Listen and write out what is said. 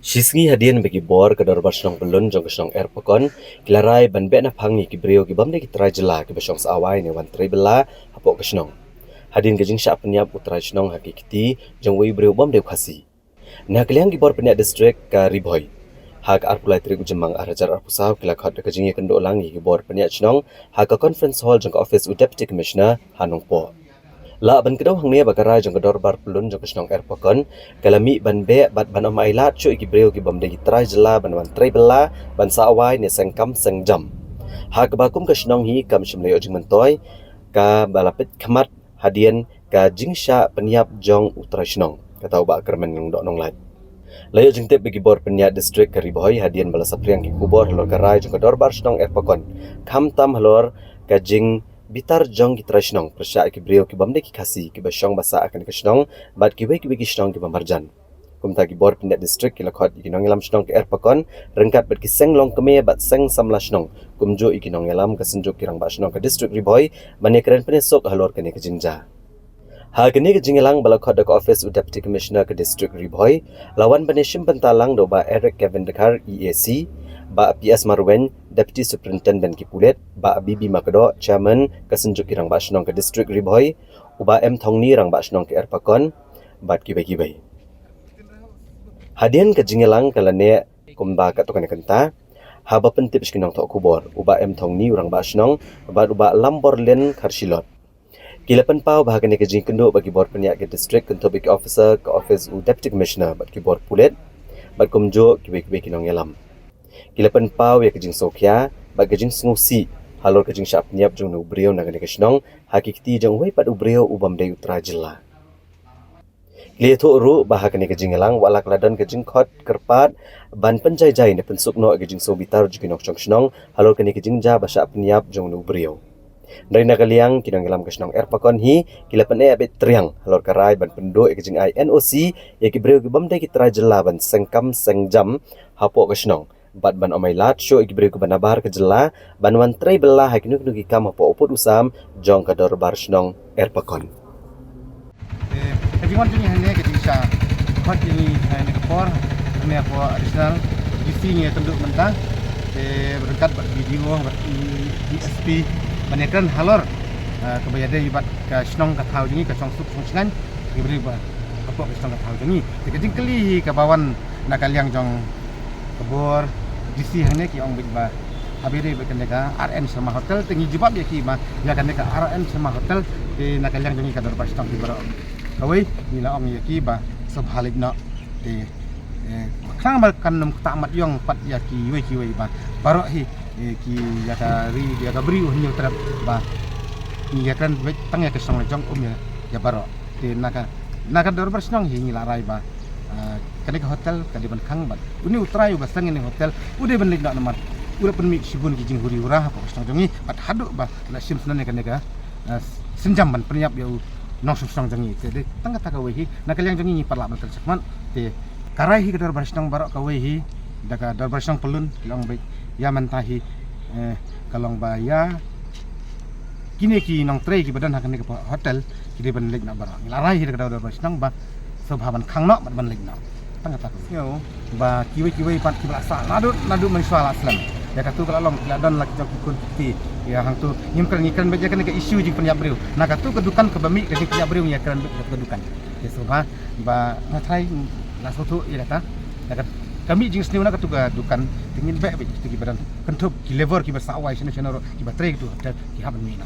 Shisngi hadian bagi bor kedor barsong belun jong kesong air pekon kilarai ban be na phangi ki brio ki bamde ki trai jela ki besong sawai ne wan trai bela hapo kesong hadin gejing sha penyap utrai snong hakikiti jong wei brio bamde khasi na kliang ki bor penya district ka ribhoi hak arpulai tri ujemang arajar arpusau kila khat gejing kendo langi ki bor penya snong hak ka conference hall jong office u deputy commissioner hanong po la ban kedau hang ne bakara jong kedor bar pelun jong kesnong air pokon kalami ban be bat ban om ailat chu ki breu ki bom de ki trai jela ban wan trai bela ban sa awai ne sengkam sengjam ha ka bakum kesnong hi kam shimle ojing mentoi ka balapit khamat hadian ka jingsha penyap jong utrai snong katau ba kermen ng dok nong lai layo jing tep bagi bor penyat district kariboi hadian bala sapriang ki kubor halor karai jong kedor bar snong air pokon kham tam halor ka jing bitar jong ki trashnong persya ki brio ki bamde ki khasi ki basong basa akan ki shnong bat ki we ki shnong ki bamarjan kumta ki bor pindat district ki lakhot ki nong elam shnong ki erpakon rengkat bat ki seng long keme bat seng samla shnong kumjo ki nong elam ka senjo ki rang ba shnong ka district riboy mane kren pene sok halor kene ki jinja ha kene ki jingelang balakhot ka office u deputy commissioner ka district riboy lawan bane shimpan talang do ba Eric Kevin Dekar EAC ba PS Marwen Deputy Superintendent ki Pulet ba Bibi Makdo Chairman kasenjuk irang ba shnong ke District Ribhoi uba M Thongni rang ba shnong ke Erpakon bat ki bai hadian ke jingelang kalane kumba ka tokane kanta haba pentip skinong thok kubor uba M Thongni rang ba shnong bat uba lambor len kharshilot kilapan pau bahagane ke jingkendo bagi bor penyak ke district kento big officer ke office u Deputy Commissioner bat ki bor Pulet bat kumjo ki bai kinong yalam kilapan pau ya kejing sokya ba kejing sngusi halor kejing syap niap jong nu brio nagane kesnong hakikti jong wei pat ubrio ubam dei utra jela klia tho ru ba hakane kejing elang walak ladan kejing khot kerpat ban penjai jai ne pensuk no kejing so bitar jukinok chong snong halor kene kejing ja ba syap niap jong nu brio dari nakaliang kinang elam kesnong erpakon hi kilapan e abet triang halor karai ban pendo kejing ai NOC ya ki brio ki bam dei ki tra jela ban sengkam sengjam hapo kesnong bat ban omai lat show ikibri ku banabar ke jela ban wan trai bela hakinu kinu kam apa opot usam jong kador bar shnong erpakon Kejingan tu ni hanya ketika hot ini hanya kepor kami apa additional isi ni tunduk mentah berkat video DSP banyakkan halor kebayade ibat ke shnong katau ini ke song sup fungsian diberi apa ke shnong katau ini kejing keli ke bawan nakaliang jong kebor disi hanya ki ong ba habire bekeneka RN sama hotel tengi jubab ya ki ma ya kaneka RN sama hotel di nakaliang jongi kador pastong di baro kawai nila ong ya ki ba sabhalik no di khang ba kanum tamat yong pat ya ki we ba baro hi ki ya ka ri ya ka bri unyo terap ba ni ya kan tang ya kesong jong ya baro di naka dor pastong hi nila rai ba kani ke hotel kadi ban khang bat uni utrai ba sang ini hotel udah ban nak nomor udah penmik sibun kijing huri urah apa stong jongi bat haduk ba la sim sunan kani ka senjam ban penyap ya nong stong jongi jadi tangga ta kawehi nakaliang jongi parla ban sakman te karai hi kadar barstong barok kawehi daga dar barstong pelun long baik ya mantahi kalong ba ya kini ki nong tray ki badan hakani ke hotel kidi ban lek nak barok larai hi kadar barstong ba sebhaban khang nok ban lek nok tangga tak yo ba kiwe pat ki belasa nadu mensual aslam ya katu kalau long ladon lak jok kun ti ya hang tu ngimkan beja kan ke isu jing penyap breu na katu kedukan ke bami ke penyap breu ya kan kedukan ya sebha ba ngatrai la sotu ya kata ya kami jing sniu na katu kedukan tingin be ti badan kentup ki lever ki basawai sene ki batre tu ki haban mina